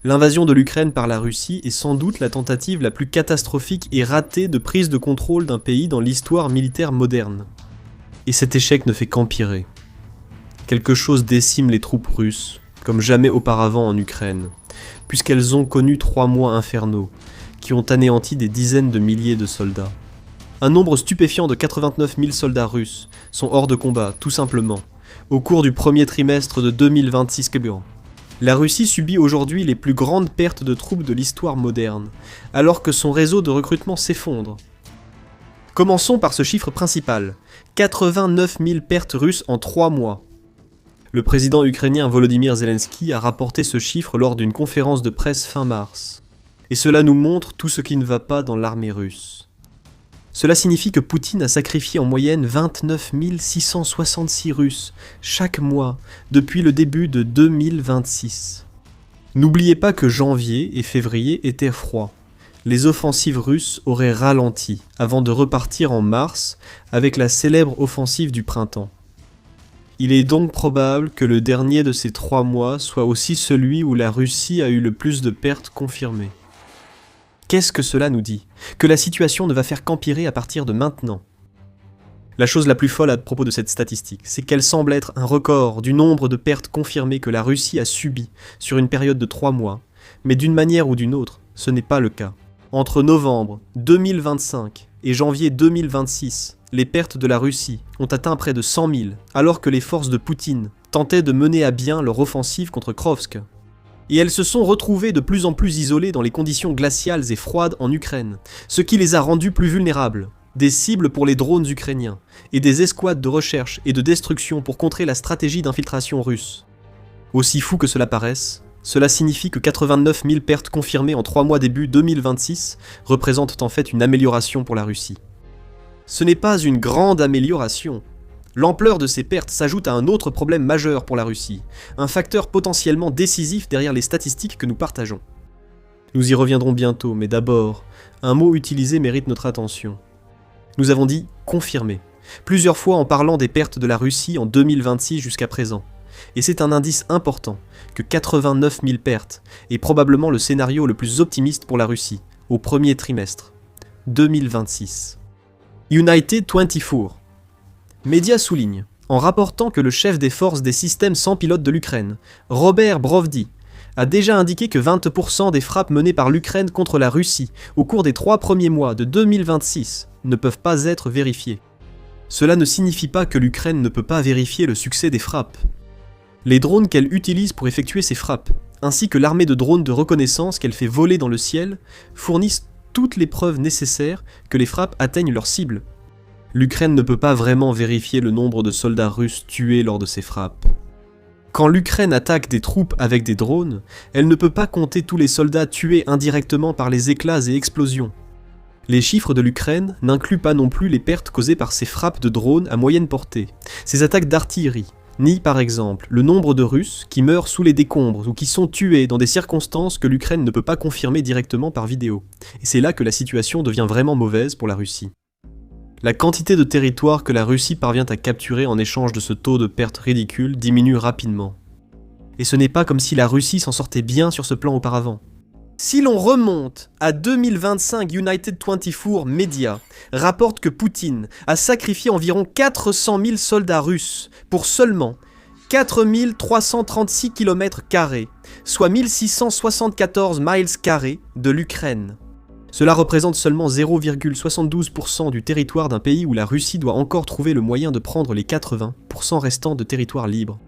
L'invasion de l'Ukraine par la Russie est sans doute la tentative la plus catastrophique et ratée de prise de contrôle d'un pays dans l'histoire militaire moderne. Et cet échec ne fait qu'empirer. Quelque chose décime les troupes russes, comme jamais auparavant en Ukraine, puisqu'elles ont connu 3 mois infernaux, qui ont anéanti des dizaines de milliers de soldats. Un nombre stupéfiant de 89 000 soldats russes sont hors de combat, tout simplement, au cours du premier trimestre de 2026. La Russie subit aujourd'hui les plus grandes pertes de troupes de l'histoire moderne, alors que son réseau de recrutement s'effondre. Commençons par ce chiffre principal, 89 000 pertes russes en 3 mois. Le président ukrainien Volodymyr Zelensky a rapporté ce chiffre lors d'une conférence de presse fin mars. Et cela nous montre tout ce qui ne va pas dans l'armée russe. Cela signifie que Poutine a sacrifié en moyenne 29 666 Russes chaque mois depuis le début de 2026. N'oubliez pas que janvier et février étaient froids. Les offensives russes auraient ralenti avant de repartir en mars avec la célèbre offensive du printemps. Il est donc probable que le dernier de ces 3 mois soit aussi celui où la Russie a eu le plus de pertes confirmées. Qu'est-ce que cela nous dit? Que la situation ne va faire qu'empirer à partir de maintenant. La chose la plus folle à propos de cette statistique, c'est qu'elle semble être un record du nombre de pertes confirmées que la Russie a subies sur une période de 3 mois, mais d'une manière ou d'une autre, ce n'est pas le cas. Entre novembre 2025 et janvier 2026, les pertes de la Russie ont atteint près de 100 000, alors que les forces de Poutine tentaient de mener à bien leur offensive contre Krovsk. Et elles se sont retrouvées de plus en plus isolées dans les conditions glaciales et froides en Ukraine, ce qui les a rendues plus vulnérables, des cibles pour les drones ukrainiens, et des escouades de recherche et de destruction pour contrer la stratégie d'infiltration russe. Aussi fou que cela paraisse, cela signifie que 89 000 pertes confirmées en 3 mois début 2026 représentent en fait une amélioration pour la Russie. Ce n'est pas une grande amélioration. L'ampleur de ces pertes s'ajoute à un autre problème majeur pour la Russie, un facteur potentiellement décisif derrière les statistiques que nous partageons. Nous y reviendrons bientôt, mais d'abord, un mot utilisé mérite notre attention. Nous avons dit « confirmé », plusieurs fois en parlant des pertes de la Russie en 2026 jusqu'à présent. Et c'est un indice important, que 89 000 pertes est probablement le scénario le plus optimiste pour la Russie, au premier trimestre 2026. United 24. Média souligne, en rapportant que le chef des forces des systèmes sans pilote de l'Ukraine, Robert Brovdi, a déjà indiqué que 20% des frappes menées par l'Ukraine contre la Russie au cours des 3 premiers mois de 2026 ne peuvent pas être vérifiées. Cela ne signifie pas que l'Ukraine ne peut pas vérifier le succès des frappes. Les drones qu'elle utilise pour effectuer ces frappes, ainsi que l'armée de drones de reconnaissance qu'elle fait voler dans le ciel, fournissent toutes les preuves nécessaires que les frappes atteignent leur cible. L'Ukraine ne peut pas vraiment vérifier le nombre de soldats russes tués lors de ces frappes. Quand l'Ukraine attaque des troupes avec des drones, elle ne peut pas compter tous les soldats tués indirectement par les éclats et explosions. Les chiffres de l'Ukraine n'incluent pas non plus les pertes causées par ces frappes de drones à moyenne portée, ces attaques d'artillerie, ni par exemple le nombre de Russes qui meurent sous les décombres ou qui sont tués dans des circonstances que l'Ukraine ne peut pas confirmer directement par vidéo. Et c'est là que la situation devient vraiment mauvaise pour la Russie. La quantité de territoire que la Russie parvient à capturer en échange de ce taux de perte ridicule diminue rapidement. Et ce n'est pas comme si la Russie s'en sortait bien sur ce plan auparavant. Si l'on remonte à 2025, United 24 Media rapporte que Poutine a sacrifié environ 400 000 soldats russes pour seulement 4 336 km², soit 1674 miles² de l'Ukraine. Cela représente seulement 0,72% du territoire d'un pays où la Russie doit encore trouver le moyen de prendre les 80% restants de territoire libre.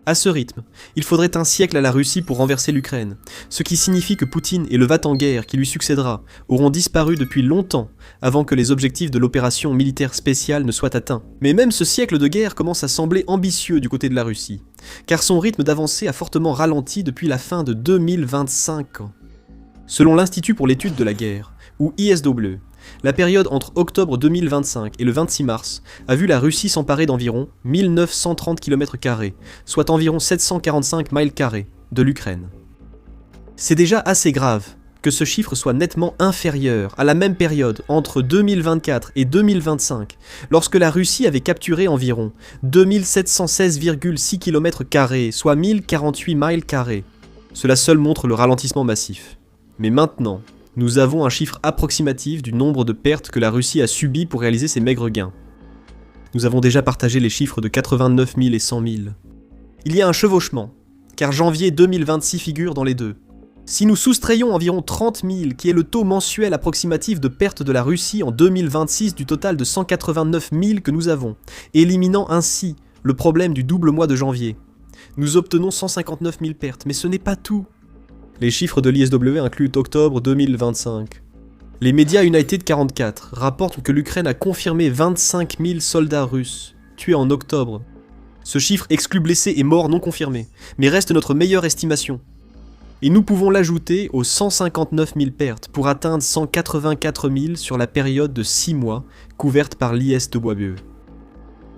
À ce rythme, il faudrait un siècle à la Russie pour renverser l'Ukraine, ce qui signifie que Poutine et le va-t-en-guerre qui lui succédera auront disparu depuis longtemps avant que les objectifs de l'opération militaire spéciale ne soient atteints. Mais même ce siècle de guerre commence à sembler ambitieux du côté de la Russie, car son rythme d'avancée a fortement ralenti depuis la fin de 2025. Selon l'Institut pour l'étude de la guerre, ou ISW, la période entre octobre 2025 et le 26 mars a vu la Russie s'emparer d'environ 1930 km², soit environ 745 miles² de l'Ukraine. C'est déjà assez grave que ce chiffre soit nettement inférieur à la même période entre 2024 et 2025, lorsque la Russie avait capturé environ 2716,6 km², soit 1048 miles². Cela seul montre le ralentissement massif. Mais maintenant, nous avons un chiffre approximatif du nombre de pertes que la Russie a subies pour réaliser ses maigres gains. Nous avons déjà partagé les chiffres de 89 000 et 100 000. Il y a un chevauchement, car janvier 2026 figure dans les deux. Si nous soustrayons environ 30 000, qui est le taux mensuel approximatif de perte de la Russie en 2026 du total de 189 000 que nous avons, éliminant ainsi le problème du double mois de janvier, nous obtenons 159 000 pertes, mais ce n'est pas tout. Les chiffres de l'ISW incluent octobre 2025. Les médias United 44 rapportent que l'Ukraine a confirmé 25 000 soldats russes, tués en octobre. Ce chiffre exclut blessés et morts non confirmés, mais reste notre meilleure estimation. Et nous pouvons l'ajouter aux 159 000 pertes pour atteindre 184 000 sur la période de 6 mois couverte par l'ISWE.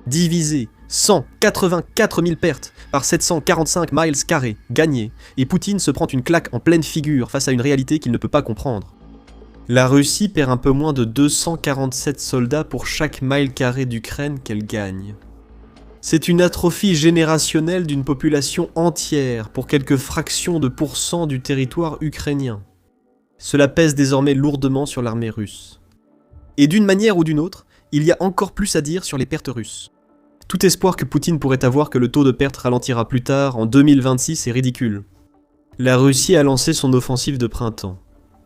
Diviser 184 000 pertes par 745 miles carrés gagnés, et Poutine se prend une claque en pleine figure face à une réalité qu'il ne peut pas comprendre. La Russie perd un peu moins de 247 soldats pour chaque mile carré d'Ukraine qu'elle gagne. C'est une atrophie générationnelle d'une population entière pour quelques fractions de pourcents du territoire ukrainien. Cela pèse désormais lourdement sur l'armée russe. Et d'une manière ou d'une autre, il y a encore plus à dire sur les pertes russes. Tout espoir que Poutine pourrait avoir que le taux de perte ralentira plus tard, en 2026, est ridicule. La Russie a lancé son offensive de printemps,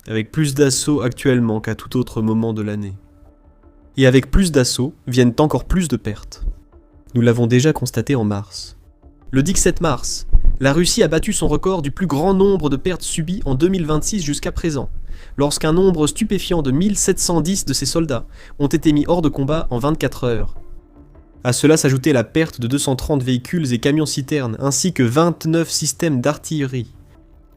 avec plus d'assauts actuellement qu'à tout autre moment de l'année. Et avec plus d'assauts viennent encore plus de pertes. Nous l'avons déjà constaté en mars. Le 17 mars, la Russie a battu son record du plus grand nombre de pertes subies en 2026 jusqu'à présent, lorsqu'un nombre stupéfiant de 1710 de ses soldats ont été mis hors de combat en 24 heures. À cela s'ajoutait la perte de 230 véhicules et camions-citernes, ainsi que 29 systèmes d'artillerie.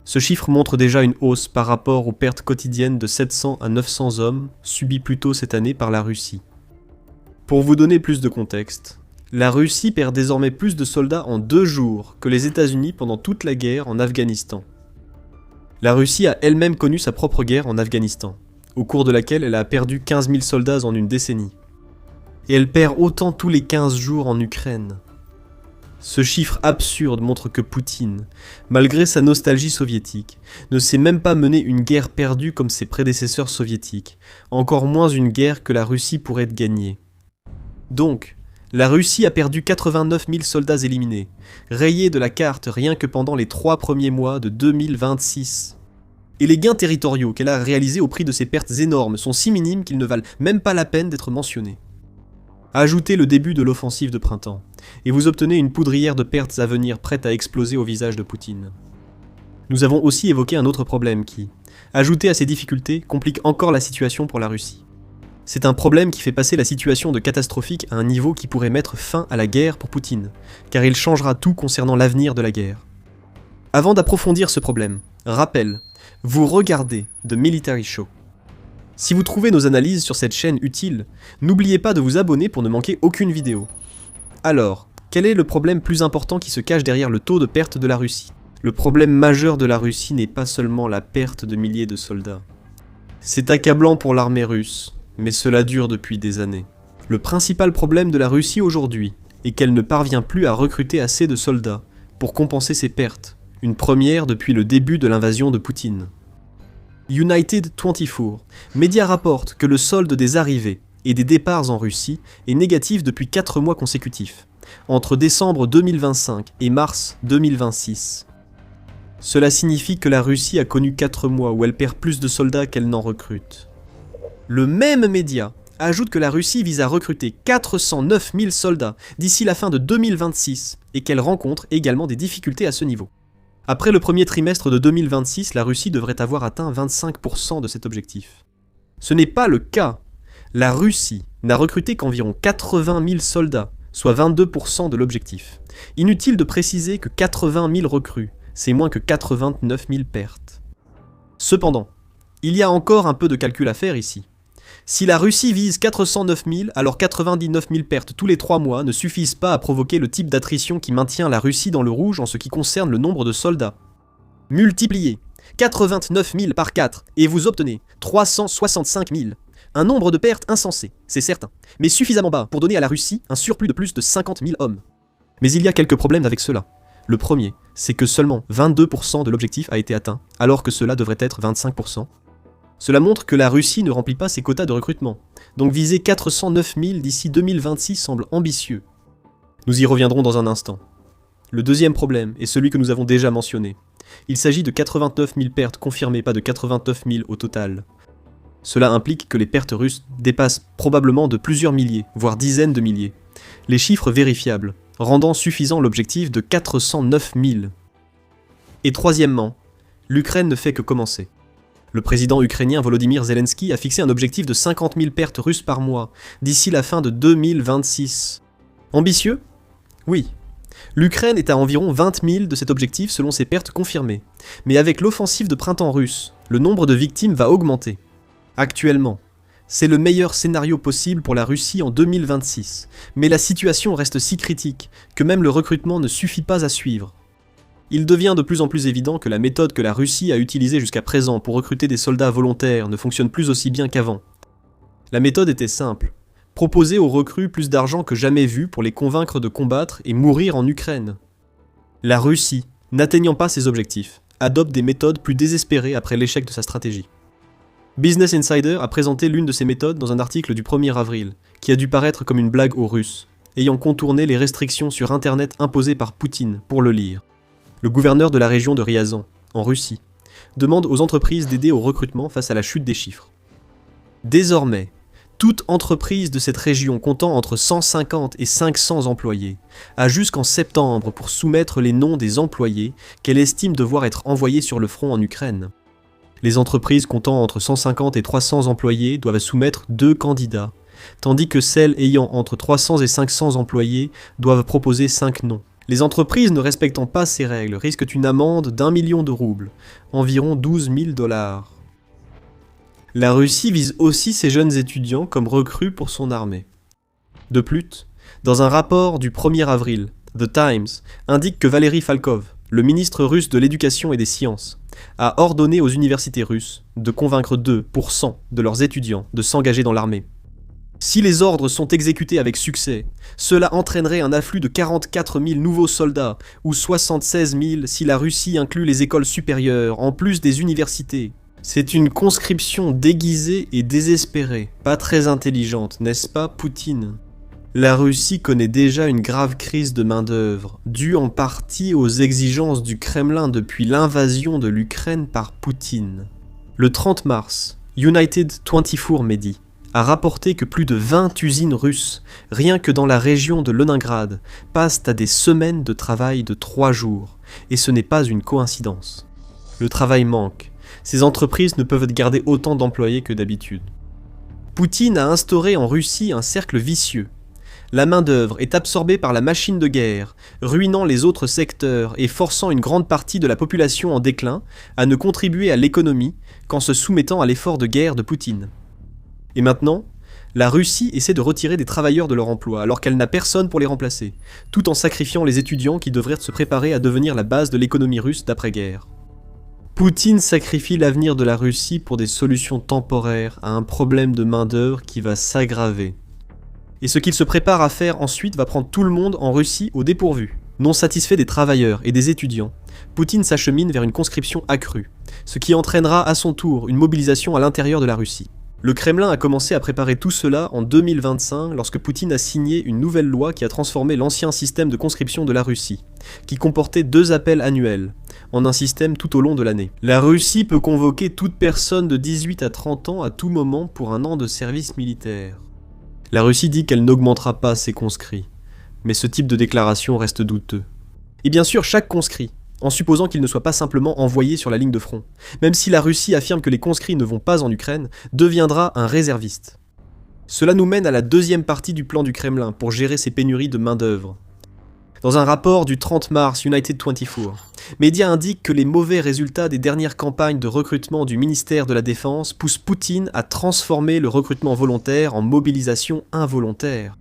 Ce chiffre montre déjà une hausse par rapport aux pertes quotidiennes de 700 à 900 hommes subies plus tôt cette année par la Russie. Pour vous donner plus de contexte, la Russie perd désormais plus de soldats en 2 jours que les États-Unis pendant toute la guerre en Afghanistan. La Russie a elle-même connu sa propre guerre en Afghanistan, au cours de laquelle elle a perdu 15 000 soldats en une décennie. Et elle perd autant tous les 15 jours en Ukraine. Ce chiffre absurde montre que Poutine, malgré sa nostalgie soviétique, ne sait même pas mener une guerre perdue comme ses prédécesseurs soviétiques, encore moins une guerre que la Russie pourrait gagner. Donc, la Russie a perdu 89 000 soldats éliminés, rayés de la carte rien que pendant les 3 premiers mois de 2026. Et les gains territoriaux qu'elle a réalisés au prix de ces pertes énormes sont si minimes qu'ils ne valent même pas la peine d'être mentionnés. Ajoutez le début de l'offensive de printemps, et vous obtenez une poudrière de pertes à venir prête à exploser au visage de Poutine. Nous avons aussi évoqué un autre problème qui, ajouté à ces difficultés, complique encore la situation pour la Russie. C'est un problème qui fait passer la situation de catastrophique à un niveau qui pourrait mettre fin à la guerre pour Poutine, car il changera tout concernant l'avenir de la guerre. Avant d'approfondir ce problème, rappel, vous regardez The Military Show. Si vous trouvez nos analyses sur cette chaîne utiles, n'oubliez pas de vous abonner pour ne manquer aucune vidéo. Alors, quel est le problème plus important qui se cache derrière le taux de perte de la Russie ? Le problème majeur de la Russie n'est pas seulement la perte de milliers de soldats. C'est accablant pour l'armée russe, mais cela dure depuis des années. Le principal problème de la Russie aujourd'hui est qu'elle ne parvient plus à recruter assez de soldats pour compenser ses pertes, une première depuis le début de l'invasion de Poutine. United 24, média rapporte que le solde des arrivées et des départs en Russie est négatif depuis 4 mois consécutifs, entre décembre 2025 et mars 2026. Cela signifie que la Russie a connu 4 mois où elle perd plus de soldats qu'elle n'en recrute. Le même média ajoute que la Russie vise à recruter 409 000 soldats d'ici la fin de 2026 et qu'elle rencontre également des difficultés à ce niveau. Après le premier trimestre de 2026, la Russie devrait avoir atteint 25% de cet objectif. Ce n'est pas le cas. La Russie n'a recruté qu'environ 80 000 soldats, soit 22% de l'objectif. Inutile de préciser que 80 000 recrues, c'est moins que 89 000 pertes. Cependant, il y a encore un peu de calcul à faire ici. Si la Russie vise 409 000, alors 99 000 pertes tous les 3 mois ne suffisent pas à provoquer le type d'attrition qui maintient la Russie dans le rouge en ce qui concerne le nombre de soldats. Multipliez 89 000 par 4 et vous obtenez 365 000. Un nombre de pertes insensé, c'est certain, mais suffisamment bas pour donner à la Russie un surplus de plus de 50 000 hommes. Mais il y a quelques problèmes avec cela. Le premier, c'est que seulement 22% de l'objectif a été atteint, alors que cela devrait être 25%. Cela montre que la Russie ne remplit pas ses quotas de recrutement, donc viser 409 000 d'ici 2026 semble ambitieux. Nous y reviendrons dans un instant. Le deuxième problème est celui que nous avons déjà mentionné. Il s'agit de 89 000 pertes confirmées, pas de 89 000 au total. Cela implique que les pertes russes dépassent probablement de plusieurs milliers, voire dizaines de milliers. Les chiffres vérifiables, rendant suffisant l'objectif de 409 000. Et troisièmement, l'Ukraine ne fait que commencer. Le président ukrainien Volodymyr Zelensky a fixé un objectif de 50 000 pertes russes par mois, d'ici la fin de 2026. Ambitieux ? Oui. L'Ukraine est à environ 20 000 de cet objectif selon ses pertes confirmées. Mais avec l'offensive de printemps russe, le nombre de victimes va augmenter. Actuellement, c'est le meilleur scénario possible pour la Russie en 2026, mais la situation reste si critique que même le recrutement ne suffit pas à suivre. Il devient de plus en plus évident que la méthode que la Russie a utilisée jusqu'à présent pour recruter des soldats volontaires ne fonctionne plus aussi bien qu'avant. La méthode était simple. Proposer aux recrues plus d'argent que jamais vu pour les convaincre de combattre et mourir en Ukraine. La Russie, n'atteignant pas ses objectifs, adopte des méthodes plus désespérées après l'échec de sa stratégie. Business Insider a présenté l'une de ces méthodes dans un article du 1er avril, qui a dû paraître comme une blague aux Russes, ayant contourné les restrictions sur Internet imposées par Poutine pour le lire. Le gouverneur de la région de Ryazan, en Russie, demande aux entreprises d'aider au recrutement face à la chute des chiffres. Désormais, toute entreprise de cette région comptant entre 150 et 500 employés a jusqu'en septembre pour soumettre les noms des employés qu'elle estime devoir être envoyés sur le front en Ukraine. Les entreprises comptant entre 150 et 300 employés doivent soumettre 2 candidats, tandis que celles ayant entre 300 et 500 employés doivent proposer 5 noms. Les entreprises ne respectant pas ces règles risquent une amende d'1 million de roubles, environ 12 000 $. La Russie vise aussi ses jeunes étudiants comme recrues pour son armée. De plus, dans un rapport du 1er avril, The Times indique que Valery Falkov, le ministre russe de l'Éducation et des Sciences, a ordonné aux universités russes de convaincre 2% de leurs étudiants de s'engager dans l'armée. Si les ordres sont exécutés avec succès, cela entraînerait un afflux de 44 000 nouveaux soldats, ou 76 000 si la Russie inclut les écoles supérieures, en plus des universités. C'est une conscription déguisée et désespérée, pas très intelligente, n'est-ce pas, Poutine ? La Russie connaît déjà une grave crise de main-d'œuvre, due en partie aux exigences du Kremlin depuis l'invasion de l'Ukraine par Poutine. Le 30 mars, United 24 Medi a rapporté que plus de 20 usines russes, rien que dans la région de Leningrad, passent à des semaines de travail de 3 jours, et ce n'est pas une coïncidence. Le travail manque, ces entreprises ne peuvent garder autant d'employés que d'habitude. Poutine a instauré en Russie un cercle vicieux. La main-d'œuvre est absorbée par la machine de guerre, ruinant les autres secteurs et forçant une grande partie de la population en déclin à ne contribuer à l'économie qu'en se soumettant à l'effort de guerre de Poutine. Et maintenant, la Russie essaie de retirer des travailleurs de leur emploi alors qu'elle n'a personne pour les remplacer, tout en sacrifiant les étudiants qui devraient se préparer à devenir la base de l'économie russe d'après-guerre. Poutine sacrifie l'avenir de la Russie pour des solutions temporaires à un problème de main-d'œuvre qui va s'aggraver. Et ce qu'il se prépare à faire ensuite va prendre tout le monde en Russie au dépourvu. Non satisfait des travailleurs et des étudiants, Poutine s'achemine vers une conscription accrue, ce qui entraînera à son tour une mobilisation à l'intérieur de la Russie. Le Kremlin a commencé à préparer tout cela en 2025 lorsque Poutine a signé une nouvelle loi qui a transformé l'ancien système de conscription de la Russie, qui comportait 2 appels annuels, en un système tout au long de l'année. La Russie peut convoquer toute personne de 18 à 30 ans à tout moment pour 1 an de service militaire. La Russie dit qu'elle n'augmentera pas ses conscrits, mais ce type de déclaration reste douteux. Et bien sûr, chaque conscrit, en supposant qu'il ne soit pas simplement envoyé sur la ligne de front, même si la Russie affirme que les conscrits ne vont pas en Ukraine, deviendra un réserviste. Cela nous mène à la deuxième partie du plan du Kremlin pour gérer ces pénuries de main-d'œuvre. Dans un rapport du 30 mars United 24, Média indique que les mauvais résultats des dernières campagnes de recrutement du ministère de la Défense poussent Poutine à transformer le recrutement volontaire en mobilisation involontaire.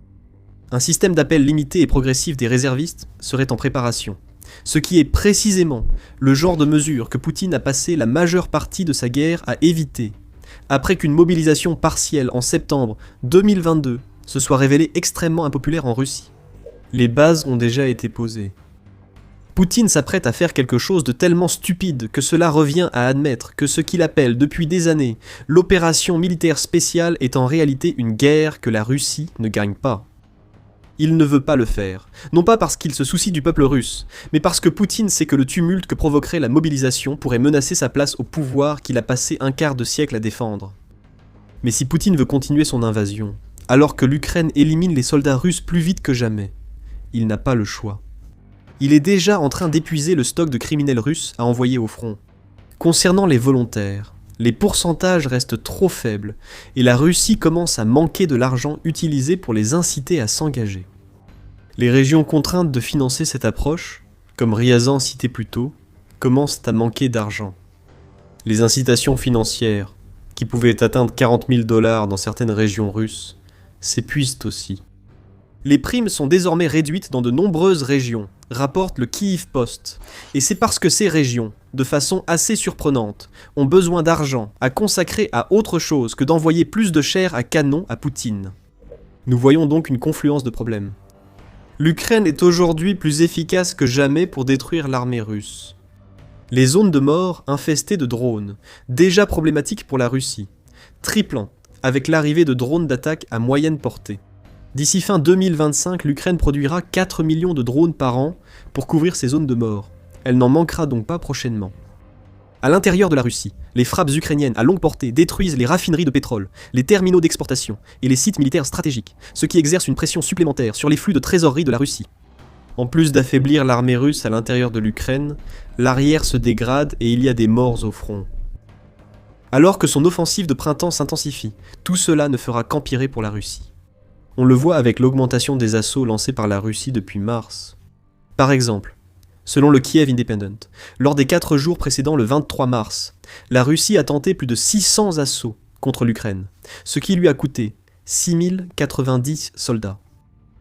Un système d'appel limité et progressif des réservistes serait en préparation, ce qui est précisément le genre de mesure que Poutine a passé la majeure partie de sa guerre à éviter, après qu'une mobilisation partielle en septembre 2022 se soit révélée extrêmement impopulaire en Russie. Les bases ont déjà été posées. Poutine s'apprête à faire quelque chose de tellement stupide que cela revient à admettre que ce qu'il appelle depuis des années l'opération militaire spéciale est en réalité une guerre que la Russie ne gagne pas. Il ne veut pas le faire, non pas parce qu'il se soucie du peuple russe, mais parce que Poutine sait que le tumulte que provoquerait la mobilisation pourrait menacer sa place au pouvoir qu'il a passé un quart de siècle à défendre. Mais si Poutine veut continuer son invasion, alors que l'Ukraine élimine les soldats russes plus vite que jamais, il n'a pas le choix. Il est déjà en train d'épuiser le stock de criminels russes à envoyer au front. Concernant les volontaires, les pourcentages restent trop faibles et la Russie commence à manquer de l'argent utilisé pour les inciter à s'engager. Les régions contraintes de financer cette approche, comme Ryazan cité plus tôt, commencent à manquer d'argent. Les incitations financières, qui pouvaient atteindre 40 000 $ dans certaines régions russes, s'épuisent aussi. Les primes sont désormais réduites dans de nombreuses régions, rapporte le Kyiv Post, et c'est parce que ces régions, de façon assez surprenante, ont besoin d'argent à consacrer à autre chose que d'envoyer plus de chair à canon à Poutine. Nous voyons donc une confluence de problèmes. L'Ukraine est aujourd'hui plus efficace que jamais pour détruire l'armée russe. Les zones de mort infestées de drones, déjà problématiques pour la Russie, triplant avec l'arrivée de drones d'attaque à moyenne portée. D'ici fin 2025, l'Ukraine produira 4 millions de drones par an pour couvrir ces zones de mort. Elle n'en manquera donc pas prochainement. À l'intérieur de la Russie, les frappes ukrainiennes à longue portée détruisent les raffineries de pétrole, les terminaux d'exportation et les sites militaires stratégiques, ce qui exerce une pression supplémentaire sur les flux de trésorerie de la Russie. En plus d'affaiblir l'armée russe à l'intérieur de l'Ukraine, l'arrière se dégrade et il y a des morts au front. Alors que son offensive de printemps s'intensifie, tout cela ne fera qu'empirer pour la Russie. On le voit avec l'augmentation des assauts lancés par la Russie depuis mars. Par exemple, selon le Kiev Independent, lors des 4 jours précédant le 23 mars, la Russie a tenté plus de 600 assauts contre l'Ukraine, ce qui lui a coûté 6090 soldats.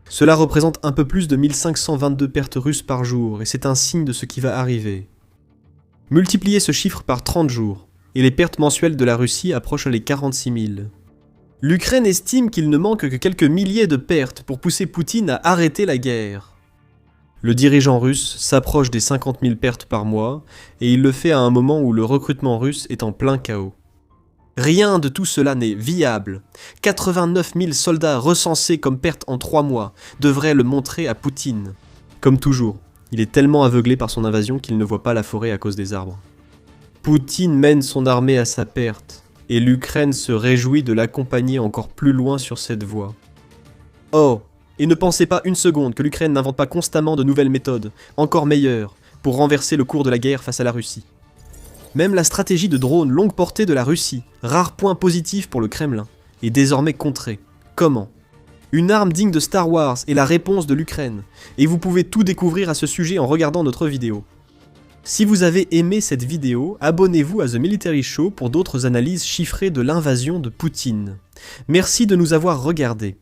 Cela représente un peu plus de 1522 pertes russes par jour, et c'est un signe de ce qui va arriver. Multipliez ce chiffre par 30 jours, et les pertes mensuelles de la Russie approchent les 46 000. L'Ukraine estime qu'il ne manque que quelques milliers de pertes pour pousser Poutine à arrêter la guerre. Le dirigeant russe s'approche des 50 000 pertes par mois, et il le fait à un moment où le recrutement russe est en plein chaos. Rien de tout cela n'est viable. 89 000 soldats recensés comme pertes en 3 mois devraient le montrer à Poutine. Comme toujours, il est tellement aveuglé par son invasion qu'il ne voit pas la forêt à cause des arbres. Poutine mène son armée à sa perte, et l'Ukraine se réjouit de l'accompagner encore plus loin sur cette voie. Oh, et ne pensez pas une seconde que l'Ukraine n'invente pas constamment de nouvelles méthodes, encore meilleures, pour renverser le cours de la guerre face à la Russie. Même la stratégie de drone longue portée de la Russie, rare point positif pour le Kremlin, est désormais contrée. Comment ? Une arme digne de Star Wars est la réponse de l'Ukraine, et vous pouvez tout découvrir à ce sujet en regardant notre vidéo. Si vous avez aimé cette vidéo, abonnez-vous à The Military Show pour d'autres analyses chiffrées de l'invasion de Poutine. Merci de nous avoir regardés.